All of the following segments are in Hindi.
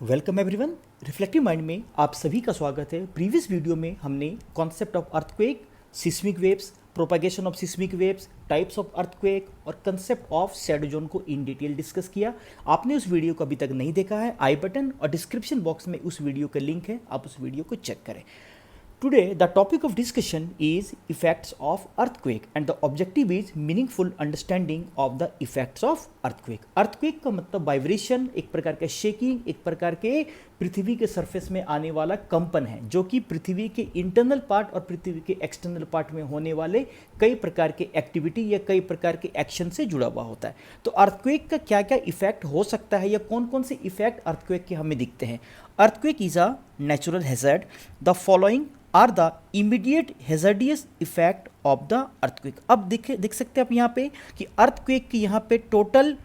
Welcome everyone. रिफ्लेक्टिव माइंड में आप सभी का स्वागत है। प्रीवियस वीडियो में हमने concept of earthquake, seismic waves, propagation of seismic waves, types of earthquake और कंसेप्ट ऑफ शैडो जोन को इन डिटेल डिस्कस किया। आपने उस वीडियो को अभी तक नहीं देखा है, आई बटन और डिस्क्रिप्शन बॉक्स में उस वीडियो का लिंक है, आप उस वीडियो को चेक करें। Today, the topic of discussion is effects of earthquake and the objective is meaningful understanding of the effects of earthquake. Earthquake का मतलब वाइब्रेशन, एक प्रकार का शेकिंग, एक प्रकार के पृथ्वी के सरफेस में आने वाला कंपन है जो कि पृथ्वी के इंटरनल पार्ट और पृथ्वी के एक्सटर्नल पार्ट में होने वाले कई प्रकार के एक्टिविटी या कई प्रकार के एक्शन से जुड़ा हुआ होता है। तो अर्थक्वेक का क्या क्या इफेक्ट हो सकता है या कौन कौन से इफेक्ट अर्थक्वेक के हमें दिखते हैं। Earthquake is a natural hazard. The following are the immediate hazardous effect of the earthquake. अब देख सकते हैं आप यहाँ पे कि अर्थक्वेक की यहाँ पे टोटल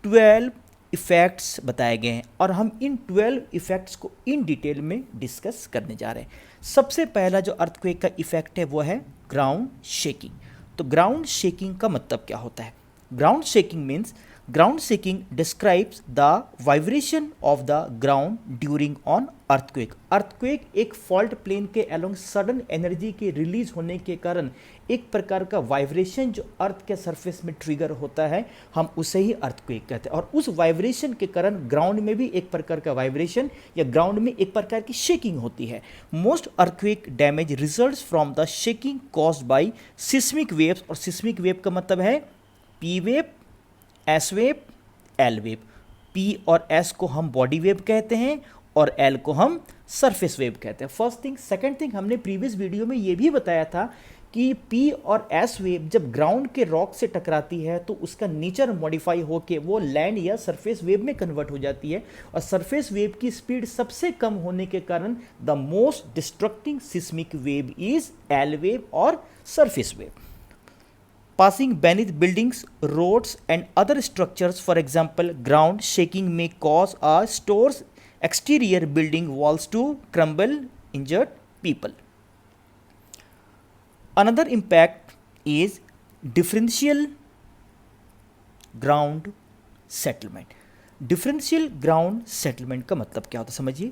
12 इफेक्ट्स बताए गए हैं और हम इन 12 इफेक्ट्स को इन डिटेल में डिस्कस करने जा रहे हैं। सबसे पहला जो अर्थक्वेक का इफेक्ट है वो है ग्राउंड शेकिंग। तो ग्राउंड शेकिंग का मतलब क्या होता है? Ground shaking means ground shaking describes the vibration of the ground during on earthquake. earthquake एक फॉल्ट प्लेन के along सडन एनर्जी के रिलीज होने के कारण एक प्रकार का वाइब्रेशन जो अर्थ के सरफेस में ट्रिगर होता है, हम उसे ही अर्थक्वेक कहते हैं। और उस वाइब्रेशन के कारण ग्राउंड में भी एक प्रकार का वाइब्रेशन या ग्राउंड में एक प्रकार की शेकिंग होती है। Most earthquake damage results from the shaking caused by seismic waves. और सिस्मिक वेव का मतलब है P wave, S wave, L wave. P और एस को हम बॉडी वेव कहते हैं और एल को हम सरफेस वेव कहते हैं। First thing. सेकंड थिंग, हमने प्रीवियस वीडियो में ये भी बताया था कि पी और एस वेव जब ग्राउंड के रॉक से टकराती है तो उसका नेचर मॉडिफाई होके वो लैंड या सरफेस वेव में कन्वर्ट हो जाती है और सरफेस वेव की स्पीड सबसे कम होने के कारण the most destructing seismic wave is L wave और surface wave. Passing beneath buildings, roads and other structures, for example, ground shaking may cause a store's exterior building walls to crumble, injured people. Another impact is differential ground settlement. Differential ground settlement का मतलब क्या होता है समझिए।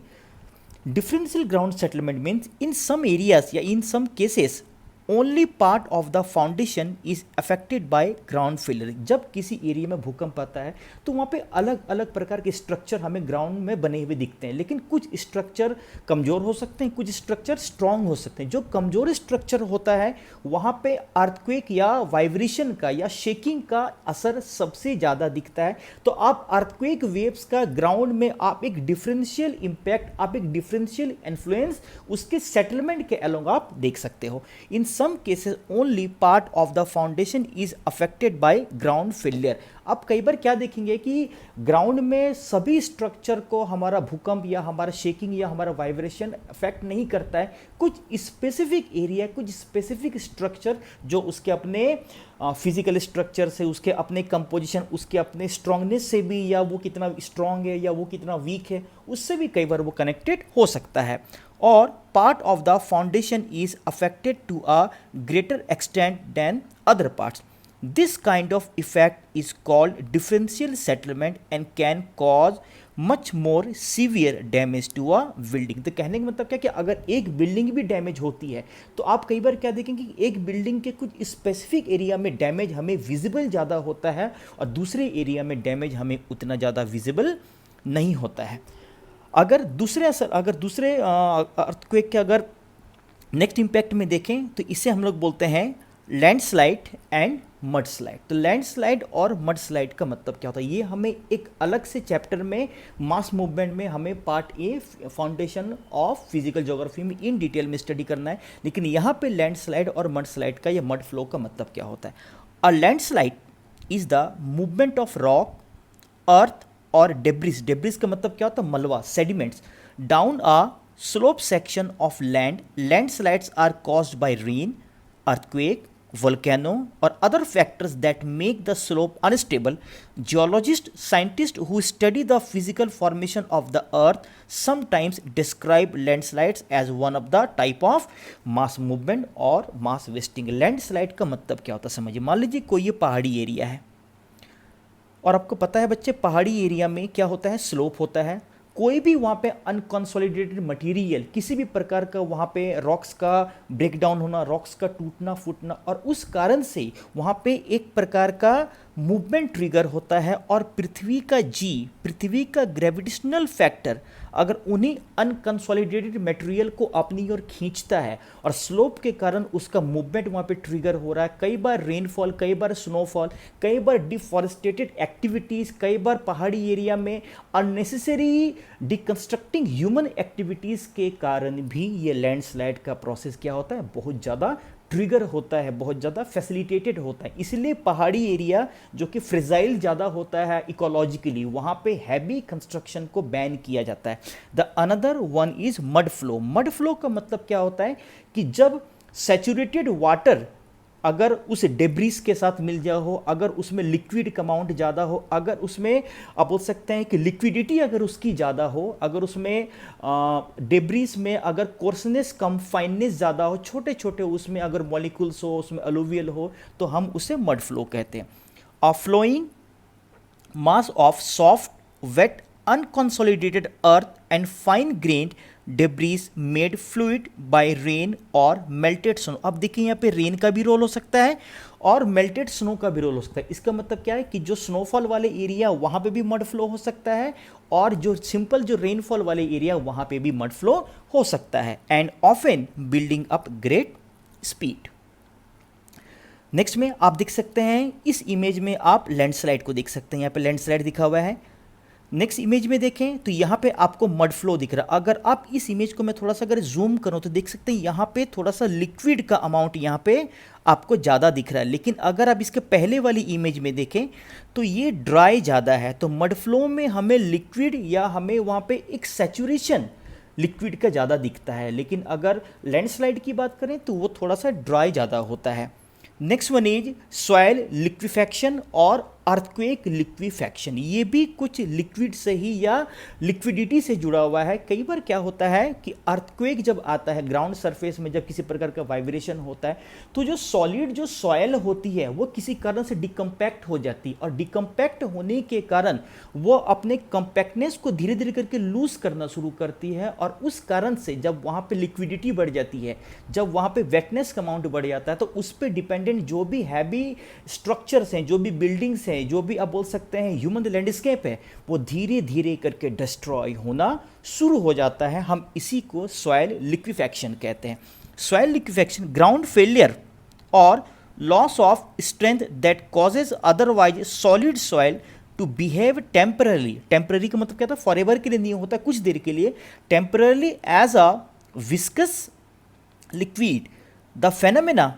Differential ground settlement means in some areas या in some cases only part of the foundation is affected by ground failure. जब किसी एरिया में भूकंप आता है तो वहाँ पे अलग अलग प्रकार के स्ट्रक्चर हमें ग्राउंड में बने हुए दिखते हैं, लेकिन कुछ स्ट्रक्चर कमज़ोर हो सकते हैं, कुछ स्ट्रक्चर स्ट्रांग हो सकते हैं। जो कमज़ोर स्ट्रक्चर होता है वहाँ पे अर्थक्वेक या वाइब्रेशन का या शेकिंग का असर सबसे ज़्यादा दिखता है। तो आप अर्थक्वेक वेव्स का ग्राउंड में आप एक डिफरेंशियल इम्पैक्ट, आप एक डिफरेंशियल इन्फ्लुएंस उसके सेटलमेंट के अलोंग आप देख सकते हो। इन some cases only part of the foundation is affected by ground failure। अब कई बार क्या देखेंगे कि ग्राउंड में सभी स्ट्रक्चर को हमारा भूकंप या हमारा शेकिंग या हमारा वाइब्रेशन अफेक्ट नहीं करता है। कुछ स्पेसिफिक एरिया, कुछ स्पेसिफिक स्ट्रक्चर जो उसके अपने फिजिकल स्ट्रक्चर से, उसके अपने कंपोजिशन, उसके अपने स्ट्रांगनेस से भी, या वो कितना स्ट्रांग है या वो कितना वीक है, उससे भी कई बार वो कनेक्टेड हो सकता है। और part of the foundation is affected to a greater extent than other parts. This kind of effect is called differential settlement and can cause much more severe damage to a building। तो कहने का मतलब क्या कि अगर एक बिल्डिंग भी डैमेज होती है तो आप कई बार क्या देखेंगे कि एक बिल्डिंग के कुछ स्पेसिफिक एरिया में डैमेज हमें विजिबल ज़्यादा होता है और दूसरे एरिया में डैमेज हमें उतना ज़्यादा विजिबल नहीं होता है। अगर दूसरे अर्थक्वेक के अगर नेक्स्ट इम्पैक्ट में देखें तो इसे हम लोग बोलते हैं लैंडस्लाइड एंड मड स्लाइड। तो लैंडस्लाइड और मड स्लाइड का मतलब क्या होता है, ये हमें एक अलग से चैप्टर में मास मूवमेंट में हमें part A foundation of physical geography में इन डिटेल में स्टडी करना है। लेकिन यहाँ पे लैंडस्लाइड और मड स्लाइड का या मड फ्लो का मतलब क्या होता है। A landslide is the movement of rock, earth और डेब्रिस। डेब्रिस का मतलब क्या होता है, मलबा, sediments, down a slope section of land. Landslides are caused by rain, earthquake, volcano or other factors that make the slope unstable. Geologists, scientists who study the physical formation of the earth sometimes describe landslides as one of the type of mass movement और mass wasting। लैंडस्लाइड का मतलब क्या होता है समझिए। मान लीजिए कोई ये पहाड़ी एरिया है और आपको पता है बच्चे पहाड़ी एरिया में क्या होता है, स्लोप होता है। कोई भी वहाँ पे अनकंसोलिडेटेड मटेरियल, किसी भी प्रकार का वहाँ पे रॉक्स का ब्रेकडाउन होना, रॉक्स का टूटना फूटना, और उस कारण से वहाँ पे एक प्रकार का मूवमेंट ट्रिगर होता है, और पृथ्वी का जी, पृथ्वी का ग्रेविटेशनल फैक्टर अगर उन्हीं अनकंसोलिडेटेड मटेरियल को अपनी ओर खींचता है और स्लोप के कारण उसका मूवमेंट वहाँ पे ट्रिगर हो रहा है, कई बार रेनफॉल, कई बार स्नोफॉल, कई बार डिफॉरेस्टेटेड एक्टिविटीज़, कई बार पहाड़ी एरिया में अननेसेसरी डिकंस्ट्रक्टिंग ह्यूमन एक्टिविटीज़ के कारण भी ये लैंडस्लाइड का प्रोसेस क्या होता है, बहुत ज़्यादा ट्रिगर होता है, बहुत ज़्यादा फैसिलिटेटेड होता है। इसलिए पहाड़ी एरिया जो कि फ्रेजाइल ज़्यादा होता है इकोलॉजिकली, वहाँ पे हैवी कंस्ट्रक्शन को बैन किया जाता है। The another one is mud flow. Mud flow का मतलब क्या होता है कि जब सैचुरेटेड वाटर अगर उस डेब्रिस के साथ मिल जाओ हो, अगर उसमें लिक्विड का अमाउंट ज़्यादा हो, अगर उसमें आप बोल सकते हैं कि लिक्विडिटी अगर उसकी ज़्यादा हो, अगर उसमें डेब्रिस में अगर कोर्सनेस कम, फाइननेस ज़्यादा हो, छोटे छोटे उसमें अगर मॉलिक्यूल्स हो, उसमें अलुवियल हो, तो हम उसे मड फ्लो कहते हैं। A flowing mass of soft, wet, unconsolidated earth and fine-grained debris made fluid by rain और melted snow। अब देखिए यहाँ पे रेन का भी रोल हो सकता है और मेल्टेड स्नो का भी रोल हो सकता है। इसका मतलब क्या है कि जो स्नोफॉल वाले एरिया वहाँ पे भी मड फ्लो हो सकता है, और जो सिंपल जो रेनफॉल वाले एरिया वहाँ पे भी मड फ्लो हो सकता है, and often building up great speed. Next में आप देख सकते हैं, इस इमेज में आप लैंडस्लाइड को देख सकते हैं, यहाँ पे लैंडस्लाइड दिखा हुआ है। नेक्स्ट इमेज में देखें तो यहाँ पे आपको मड फ्लो दिख रहा है। अगर आप इस इमेज को मैं थोड़ा सा अगर जूम करूँ तो देख सकते हैं यहाँ पे थोड़ा सा लिक्विड का अमाउंट यहाँ पे आपको ज़्यादा दिख रहा है, लेकिन अगर आप इसके पहले वाली इमेज में देखें तो ये ड्राई ज़्यादा है। तो मड फ्लो में हमें लिक्विड या हमें वहाँ पे एक सैचुरेशन लिक्विड का ज़्यादा दिखता है, लेकिन अगर लैंडस्लाइड की बात करें तो वो थोड़ा सा ड्राई ज़्यादा होता है। Next one is soil liquefaction और अर्थक्वेक लिक्विफैक्शन। ये भी कुछ लिक्विड से ही या लिक्विडिटी से जुड़ा हुआ है। कई बार क्या होता है कि अर्थक्वेक जब आता है ग्राउंड सरफेस में, जब किसी प्रकार का वाइब्रेशन होता है, तो जो सॉलिड जो सॉयल होती है वो किसी कारण से डिकम्पैक्ट हो जाती है, और डिकम्पैक्ट होने के कारण वो अपने कंपैक्टनेस को धीरे धीरे करके लूज करना शुरू करती है, और उस कारण से जब वहाँ पे लिक्विडिटी बढ़ जाती है, जब वहाँ पे वेटनेस का अमाउंट बढ़ जाता है, तो उस पर डिपेंडेंट जो भी हैवी स्ट्रक्चर्स हैं, जो भी बिल्डिंग्स हैं, जो भी आप बोल सकते हैं ह्यूमन लैंडस्केप है, वो धीरे धीरे करके डिस्ट्रॉय होना शुरू हो जाता है। हम इसी को सॉइल लिक्विफैक्शन कहते हैं। सॉइल लिक्विफैक्शन ग्राउंड फेलियर और loss of strength that causes otherwise solid soil to behave temporary. Temporary का मतलब क्या था, फॉरएवर के लिए नहीं होता, कुछ देर के लिए, temporary as a viscous liquid. The phenomena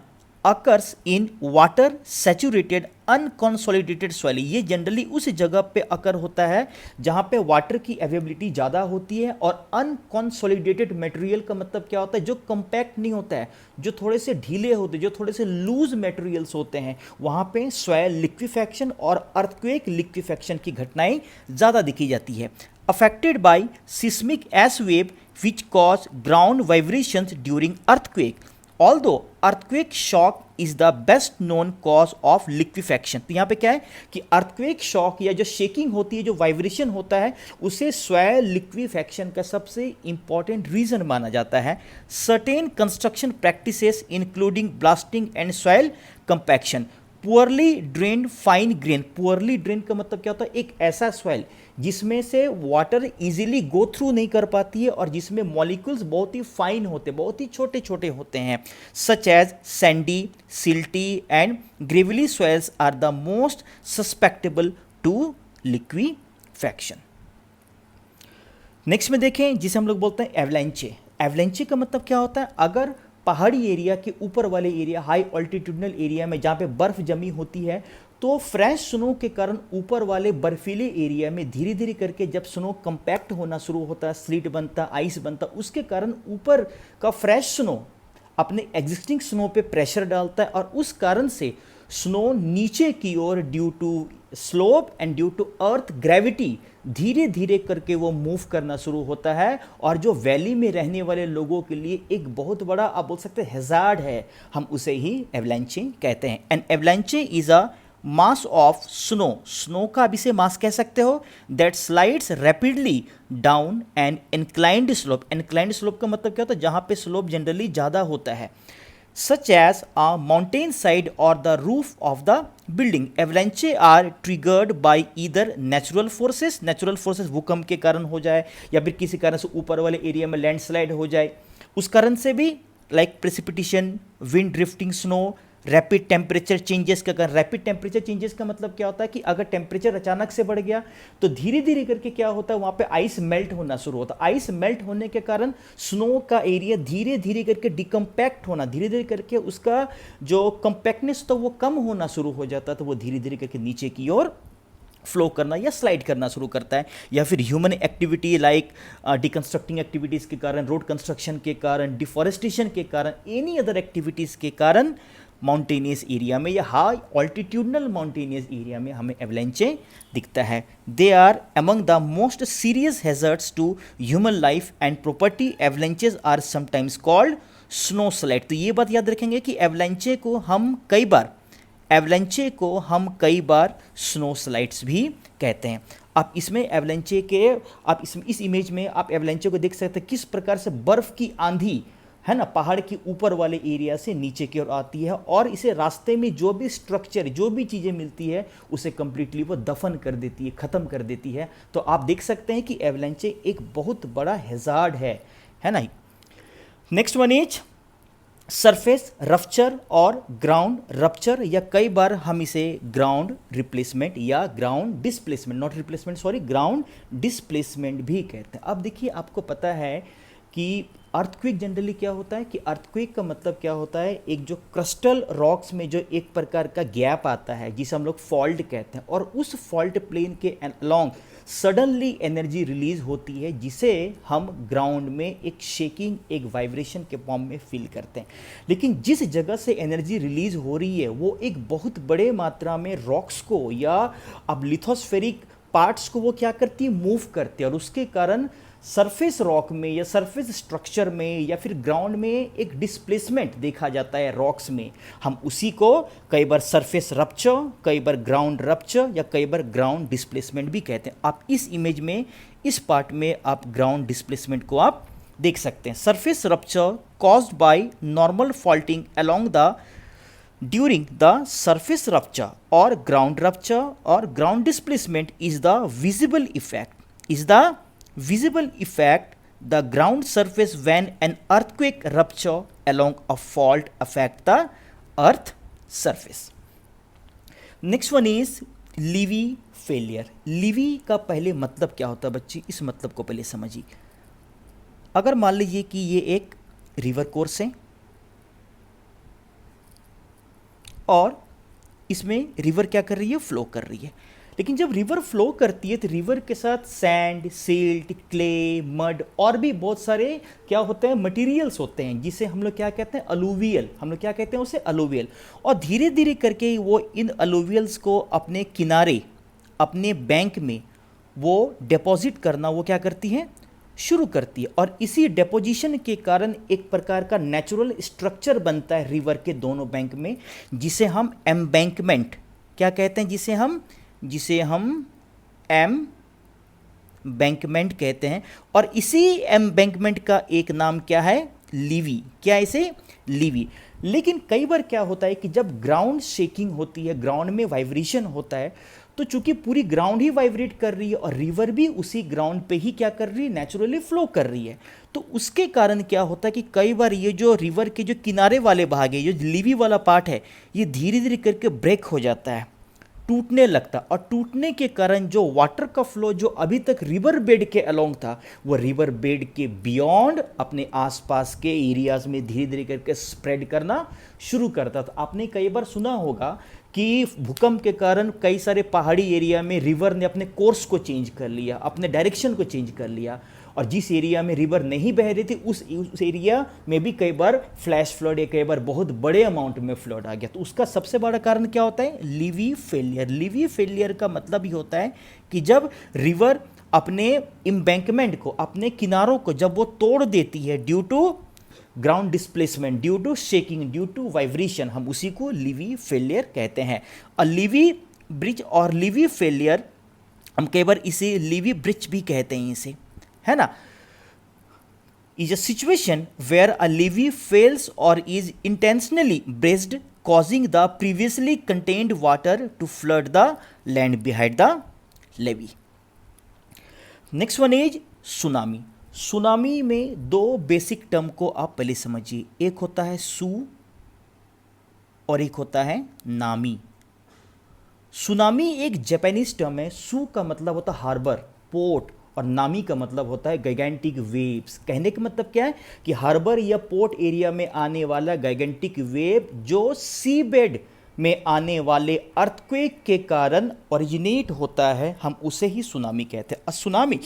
occurs in water saturated unconsolidated soil। ये जनरली उस जगह पे अकर होता है जहाँ पे वाटर की अवेलेबिलिटी ज़्यादा होती है, और अनकॉन्सोलिडेटेड मटेरियल का मतलब क्या होता है, जो कंपैक्ट नहीं होता है, जो थोड़े से ढीले होते हैं, जो थोड़े से लूज मटेरियल्स होते हैं, वहाँ पे सॉइल लिक्विफैक्शन और अर्थक्वेक लिक्विफैक्शन की घटनाएं ज़्यादा दिखी जाती है। Affected by seismic S wave which cause ground vibrations during earthquake. Although earthquake shock is the best known cause of liquefaction। तो यहाँ पे क्या है कि earthquake shock या जो शेकिंग होती है, जो वाइब्रेशन होता है, उसे soil liquefaction का सबसे important reason माना जाता है। Certain construction practices including blasting and soil compaction, poorly drained fine grain. Poorly drain का मतलब क्या होता है, एक ऐसा सॉइल जिसमें से वाटर इजीली गो थ्रू नहीं कर पाती है, और जिसमें मॉलिक्यूल्स बहुत ही फाइन होते, बहुत ही छोटे छोटे होते हैं, such as sandy, silty and gravelly soils are the most susceptible to liquefaction. Next में देखें जिसे हम लोग बोलते हैं एवलांचे। एवलांचे का मतलब क्या होता है, अगर पहाड़ी एरिया के ऊपर वाले एरिया, हाई ऑल्टीट्यूडनल एरिया में जहाँ पे बर्फ़ जमी होती है, तो फ्रेश स्नो के कारण ऊपर वाले बर्फीले एरिया में धीरे धीरे करके जब स्नो कंपैक्ट होना शुरू होता है, स्लीट बनता, आइस बनता, उसके कारण ऊपर का फ्रेश स्नो अपने एग्जिस्टिंग स्नो पे प्रेशर डालता है, और उस कारण से स्नो नीचे की ओर due to slope and due to earth gravity धीरे धीरे करके वो मूव करना शुरू होता है, और जो वैली में रहने वाले लोगों के लिए एक बहुत बड़ा आप बोल सकते हैं हैजार्ड है, हम उसे ही एवलांचे कहते हैं। An avalanche is a mass of snow, snow का आप इसे मास कह सकते हो, that slides rapidly down an inclined slope, inclined slope का मतलब क्या होता है, जहाँ पे स्लोप जनरली ज़्यादा होता है, such as a mountain side or the roof of the building. Avalanche are triggered by either natural forces भूकंप के कारण हो जाए या फिर किसी कारण से ऊपर वाले एरिया में लैंडस्लाइड हो जाए, उस कारण से भी, like precipitation, wind drifting snow, rapid temperature changes का कारण। रैपिड टेम्परेचर चेंजेस का मतलब क्या होता है कि अगर टेम्परेचर अचानक से बढ़ गया तो धीरे धीरे करके क्या होता है, वहाँ पे आइस मेल्ट होना शुरू होता है। आइस मेल्ट होने के कारण स्नो का एरिया धीरे धीरे करके डिकम्पैक्ट होना, धीरे धीरे करके उसका जो कंपैक्टनेस तो वो कम होना शुरू हो जाता है, तो वो धीरे धीरे करके नीचे की ओर फ्लो करना या स्लाइड करना शुरू करता है। या फिर human activity like deconstructing activities के कारण, रोड कंस्ट्रक्शन के कारण, डिफॉरेस्टेशन के कारण, एनी अदर एक्टिविटीज़ के कारण माउंटेनियस एरिया में या हाई ऑल्टीट्यूडनल माउंटेनियस एरिया में हमें एवलेंचे दिखता है। They are among the most serious hazards to human life and property. Avalanches are sometimes called snow slide. तो ये बात याद रखेंगे कि एवलेंचे को हम कई बार स्नो स्लाइड्स भी कहते हैं। आप इसमें एवलेंचे के, आप इस इमेज में आप एवलेंचे को देख सकते हैं किस प्रकार से बर्फ़ की आंधी है ना पहाड़ के ऊपर वाले एरिया से नीचे की ओर आती है, और इसे रास्ते में जो भी स्ट्रक्चर, जो भी चीज़ें मिलती है उसे कंप्लीटली वो दफन कर देती है, ख़त्म कर देती है। तो आप देख सकते हैं कि एवलेंचे एक बहुत बड़ा हैजार्ड है ना। Next one is surface rupture और ग्राउंड रप्चर, या कई बार हम इसे ग्राउंड रिप्लेसमेंट या ground displacement, not replacement sorry, ground displacement भी कहते हैं। अब देखिए, आपको पता है कि अर्थक्वेक जनरली क्या होता है, कि अर्थक्वेक का मतलब क्या होता है, एक जो क्रिस्टल रॉक्स में जो एक प्रकार का गैप आता है जिसे हम लोग फॉल्ट कहते हैं, और उस फॉल्ट प्लेन के अलोंग सडनली एनर्जी रिलीज होती है जिसे हम ग्राउंड में एक शेकिंग, एक वाइब्रेशन के फॉर्म में फील करते हैं। लेकिन जिस जगह से एनर्जी रिलीज हो रही है वो एक बहुत बड़े मात्रा में रॉक्स को या अब लिथोस्फेरिक पार्ट्स को वो क्या करती है, मूव करती है, और उसके कारण सरफेस रॉक में या सरफेस स्ट्रक्चर में या फिर ग्राउंड में एक डिस्प्लेसमेंट देखा जाता है रॉक्स में। हम उसी को कई बार सरफेस रप्चर, कई बार ग्राउंड रप्चर या कई बार ग्राउंड डिस्प्लेसमेंट भी कहते हैं। आप इस इमेज में, इस पार्ट में आप ग्राउंड डिस्प्लेसमेंट को आप देख सकते हैं। Surface rupture caused by normal faulting along the during the surface rupture और ग्राउंड रप्चर और ground displacement is the visible effect the ground surface when an earthquake rupture along a fault affect the earth surface. Next one is Levy failure. Levy का पहले मतलब क्या होता है बच्ची, इस मतलब को पहले समझिए। अगर मान लीजिए कि ये एक रिवर कोर्स है और इसमें रिवर क्या कर रही है, फ्लो कर रही है। लेकिन जब रिवर फ्लो करती है तो रिवर के साथ सैंड, सिल्ट, क्ले, मड और भी बहुत सारे क्या होते हैं, मटेरियल्स होते हैं, जिसे हम लोग क्या कहते हैं, अलूवियल। हम लोग क्या कहते हैं उसे, अलूवियल। और धीरे धीरे करके वो इन अलूवियल्स को अपने किनारे, अपने बैंक में वो डिपॉजिट करना वो क्या करती है, शुरू करती है। और इसी डिपोजिशन के कारण एक प्रकार का नेचुरल स्ट्रक्चर बनता है रिवर के दोनों बैंक में, जिसे हम एम्बैंकमेंट क्या कहते हैं, जिसे हम एम्बैंकमेंट कहते हैं। और इसी एम्बैंकमेंट का एक नाम क्या है, लीवी। क्या इसे, लीवी। लेकिन कई बार क्या होता है कि जब ग्राउंड शेकिंग होती है, ग्राउंड में वाइब्रेशन होता है, तो चूंकि पूरी ग्राउंड ही वाइब्रेट कर रही है और रिवर भी उसी ग्राउंड पे ही क्या कर रही है, नेचुरली फ्लो कर रही है, तो उसके कारण क्या होता है कि कई बार ये जो रिवर के जो किनारे वाले भाग है, जो लीवी वाला पार्ट है, ये धीरे धीरे करके ब्रेक हो जाता है, टूटने लगता। और टूटने के कारण जो वाटर का फ्लो जो अभी तक रिवर बेड के अलोंग था, वो रिवर बेड के बियॉन्ड अपने आसपास के एरियाज में धीरे धीरे करके स्प्रेड करना शुरू करता था। आपने कई बार सुना होगा कि भूकंप के कारण कई सारे पहाड़ी एरिया में रिवर ने अपने कोर्स को चेंज कर लिया, अपने डायरेक्शन को चेंज कर लिया, और जिस एरिया में रिवर नहीं बह रही थी उस एरिया में भी कई बार फ्लैश फ्लड या कई बार बहुत बड़े अमाउंट में फ्लड आ गया। तो उसका सबसे बड़ा कारण क्या होता है, लीवी फेलियर। लीवी फेलियर का मतलब ही होता है कि जब रिवर अपने एम्बैंकमेंट को, अपने किनारों को जब वो तोड़ देती है due to ground displacement due to shaking, due to vibration, हम उसी को लीवी फेलियर कहते हैं। अ लीवी ब्रिज और लीवी फेलियर, हम कई बार इसे लीवी ब्रिज भी कहते हैं इसे, है ना। Is a situation where a levee fails और is intentionally breached causing the previously contained water to flood the land behind the levee. Next one is tsunami. Tsunami में दो बेसिक टर्म को आप पहले समझिए, एक होता है सू और एक होता है नामी। सुनामी एक जापानीज टर्म है। सू का मतलब होता है हार्बर, पोर्ट, और नामी का मतलब होता है गैगेंटिक वेव्स। कहने का मतलब क्या है कि हार्बर या पोर्ट एरिया में आने वाला गैगेंटिक वेव जो सी बेड में आने वाले अर्थक्वेक के कारण ओरिजिनेट होता है, हम उसे ही सुनामी कहते हैं। A tsunami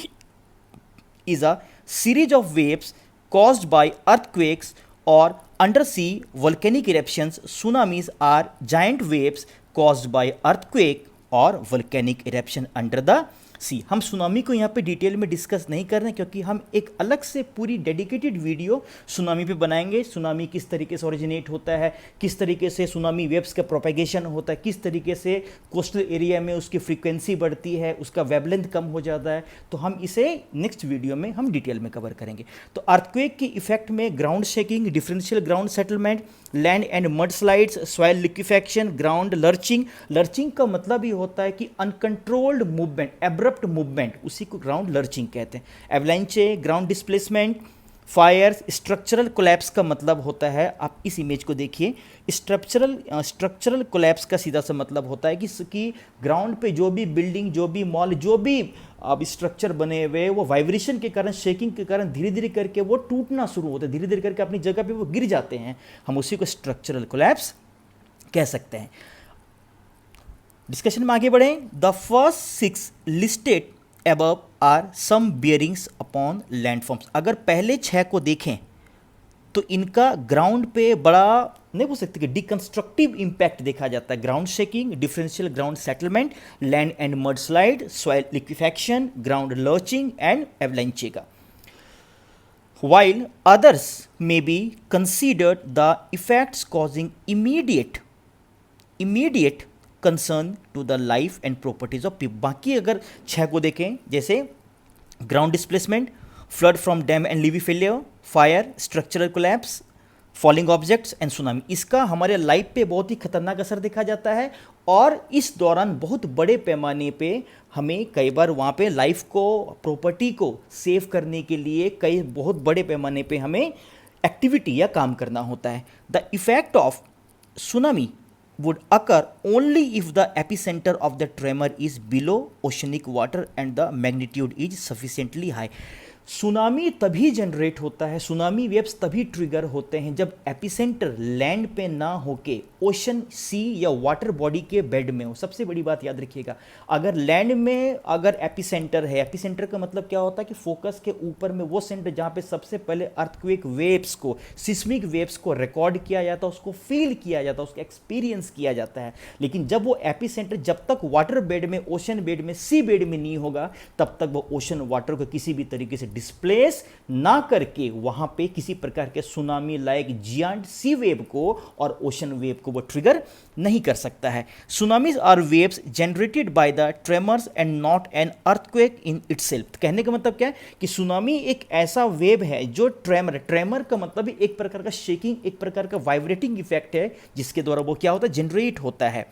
is a series of waves caused by earthquakes और under sea volcanic eruptions. Tsunamis are giant waves caused by earthquake और volcanic eruption under the sea. हम सुनामी को यहाँ पे डिटेल में डिस्कस नहीं कर रहे हैं क्योंकि हम एक अलग से पूरी डेडिकेटेड वीडियो सुनामी पे बनाएंगे। सुनामी किस तरीके से ओरिजिनेट होता है, किस तरीके से सुनामी वेव्स का प्रोपेगेशन होता है, किस तरीके से कोस्टल एरिया में उसकी फ्रीक्वेंसी बढ़ती है, उसका वेवलेंथ कम हो जाता है, तो हम इसे नेक्स्ट वीडियो में हम डिटेल में कवर करेंगे। तो अर्थक्वेक के इफेक्ट में ground shaking, differential ground settlement, land and mud slides, soil liquefaction, ground lurching. Lurching का मतलब ही होता है कि अनकंट्रोल्ड मूवमेंट, एब्रप्ट मूवमेंट, उसी को ग्राउंड लर्चिंग कहते हैं। Avalanche, ground displacement, fires. Structural collapse का मतलब होता है, आप इस इमेज को देखिए, स्ट्रक्चरल कोलैप्स का सीधा सा मतलब होता है कि ग्राउंड पे जो भी बिल्डिंग, जो भी मॉल, जो भी अब स्ट्रक्चर बने हुए वो वाइब्रेशन के कारण, शेकिंग के कारण धीरे धीरे करके वो टूटना शुरू होते हैं, धीरे धीरे करके अपनी जगह पे वो गिर जाते हैं, हम उसी को स्ट्रक्चरल कोलैप्स कह सकते हैं। डिस्कशन में आगे बढ़ें। The first 6 listed above are some bearings upon landforms. अगर पहले 6 को देखें तो इनका ग्राउंड पे बड़ा नहीं बोल सकते कि डिकंस्ट्रक्टिव इंपैक्ट देखा जाता है। Ground shaking, differential ground settlement, land and mud slide, soil liquefaction, ground lurching and avalanche का। while others may be considered the effects causing immediate concern to the life and properties of people। बाकी अगर 6 को देखें, जैसे ground displacement, flood from dam and levee failure, fire, structural collapse, falling objects and tsunami, इसका हमारे लाइफ पे बहुत ही खतरनाक असर देखा जाता है। और इस दौरान बहुत बड़े पैमाने पे हमें कई बार वहाँ पे लाइफ को, प्रॉपर्टी को सेव करने के लिए कई बहुत बड़े पैमाने पे हमें एक्टिविटी या काम करना होता है। The effect of tsunami would occur only if the epicenter of the tremor is below oceanic water and the magnitude is sufficiently high। Tsunami तभी जनरेट होता है, सुनामी वेव्स तभी ट्रिगर होते हैं जब एपिसेंटर लैंड पे ना होके ओशन, सी या वाटर बॉडी के बेड में हो। सबसे बड़ी बात याद रखिएगा, अगर लैंड में अगर एपिसेंटर है, एपिसेंटर का मतलब क्या होता है कि फोकस के ऊपर में वो सेंटर जहाँ पे सबसे पहले अर्थक्वेक वेव्स को, सिस्मिक वेव्स को रिकॉर्ड किया जाता है, उसको फील किया जाता है, उसको एक्सपीरियंस किया जाता है। लेकिन जब वो एपिसेंटर जब तक वाटर बेड में, ओशन बेड में, सी बेड में नहीं होगा, तब तक वो ओशन वाटर को किसी भी तरीके से डिस्प्लेस ना करके वहां पे किसी प्रकार के सुनामी लाइक जियांट सी वेव को और ओशन वेव को वो ट्रिगर नहीं कर सकता है। Tsunamis are waves generated by the tremors and not an earthquake in itself. कहने का मतलब क्या है कि सुनामी एक ऐसा वेव है जो ट्रेमर का मतलब एक प्रकार का शेकिंग, एक प्रकार का वाइब्रेटिंग इफेक्ट है जिसके द्वारा वो क्या होता है, जनरेट होता है।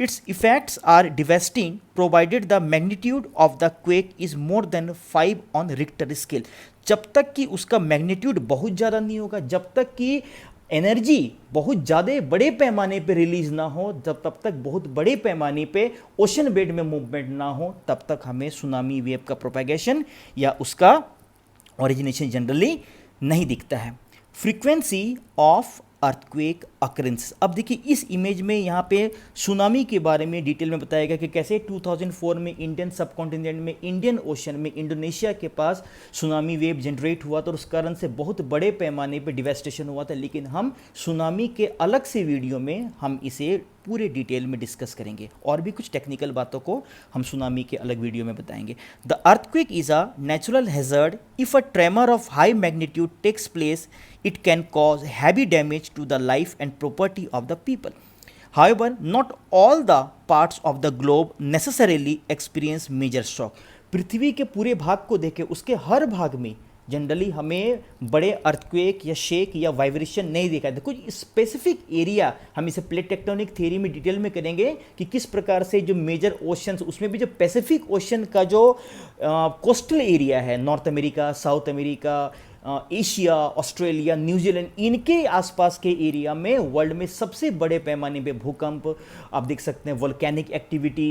Its effects are devastating provided the magnitude of the quake is more than 5 on Richter scale। जब तक कि उसका मैग्नीट्यूड बहुत ज़्यादा नहीं होगा, जब तक कि एनर्जी बहुत ज़्यादा बड़े पैमाने पे रिलीज ना हो, तब तक बहुत बड़े पैमाने पे ओशन बेड में मूवमेंट ना हो, तब तक हमें सुनामी वेव का प्रोपेगेशन या उसका ओरिजिनेशन जनरली नहीं दिखता है। Frequency of earthquake occurrence. अब देखिए इस इमेज में यहाँ पे सुनामी के बारे में डिटेल में बताया गया कि कैसे 2004 में इंडियन सबकॉन्टिनेंट में, इंडियन ओशन में, इंडोनेशिया के पास सुनामी वेव जनरेट हुआ था और उस कारण से बहुत बड़े पैमाने पे डिवेस्टेशन हुआ था। लेकिन हम सुनामी के अलग से वीडियो में हम इसे पूरे डिटेल में डिस्कस करेंगे और भी कुछ टेक्निकल बातों को हम सुनामी के अलग वीडियो में बताएंगे। The earthquake is a natural hazard. If a tremor of high magnitude takes place it can cause heavy damage to the life and property of the people. However, not all the parts of the globe necessarily experience major shock. पृथ्वी के पूरे भाग को देखें, उसके हर भाग में जनरली हमें बड़े अर्थक्वेक या शेक या वाइब्रेशन नहीं दिखाई देते। कुछ स्पेसिफिक एरिया हम इसे प्लेट टेक्टोनिक थ्योरी में डिटेल में करेंगे कि किस प्रकार से जो मेजर ओशंस, उसमें भी जो पैसिफिक ओशन का जो कोस्टल एरिया है, north America, south America, Asia, Australia, New Zealand, इनके आसपास के एरिया में वर्ल्ड में सबसे बड़े पैमाने पे भूकंप आप देख सकते हैं, volcanic activity,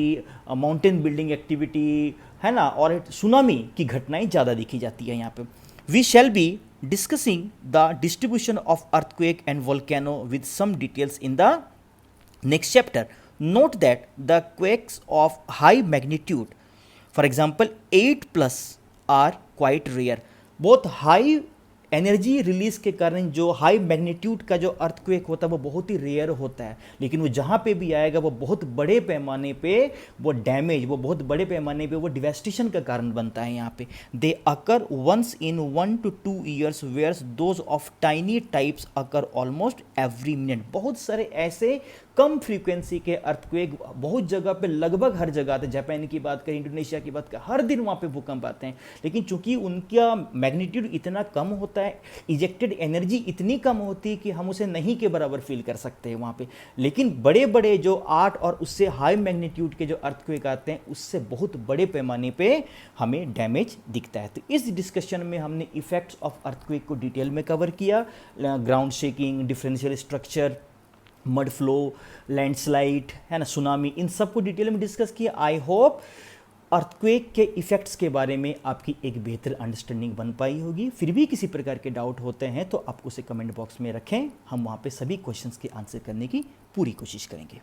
mountain building activity है ना, और सुनामी की घटनाएं ज़्यादा देखी जाती है यहाँ पे। We shall be discussing the distribution of earthquake and volcano with some details in the next chapter. Note that the quakes of high magnitude, for example 8+ are quite rare. बहुत हाई एनर्जी रिलीज के कारण जो हाई मैग्नीट्यूड का जो अर्थक्वेक होता है वो बहुत ही रेयर होता है, लेकिन वो जहाँ पे भी आएगा वो बहुत बड़े पैमाने पे वो डैमेज, वो बहुत बड़े पैमाने पे वो डिवेस्टेशन का कारण बनता है यहाँ पे। They occur once in 1 to 2 years whereas those of tiny types occur almost every minute. बहुत सारे ऐसे कम फ्रीक्वेंसी के अर्थक्वेक बहुत जगह पे, लगभग हर जगह आते हैं। जापान की बात करें, इंडोनेशिया की बात करें, हर दिन वहाँ पे भूकंप आते हैं, लेकिन चूंकि उनका मैग्नीट्यूड इतना कम होता है, इजेक्टेड एनर्जी इतनी कम होती है कि हम उसे नहीं के बराबर फील कर सकते हैं वहाँ पे। लेकिन बड़े बड़े जो 8 और उससे हाई मैग्नीट्यूड के जो अर्थक्वेक आते हैं, उससे बहुत बड़े पैमाने पे हमें डैमेज दिखता है। तो इस डिस्कशन में हमने इफेक्ट्स ऑफ अर्थक्वेक को डिटेल में कवर किया, ground shaking, differential structure, mud flow, landslide है ना, सुनामी, इन सब को डिटेल में डिस्कस किया। आई होप अर्थक्वेक के इफेक्ट्स के बारे में आपकी एक बेहतर अंडरस्टैंडिंग बन पाई होगी। फिर भी किसी प्रकार के डाउट होते हैं तो आप उसे कमेंट बॉक्स में रखें, हम वहाँ पे सभी क्वेश्चंस के आंसर करने की पूरी कोशिश करेंगे।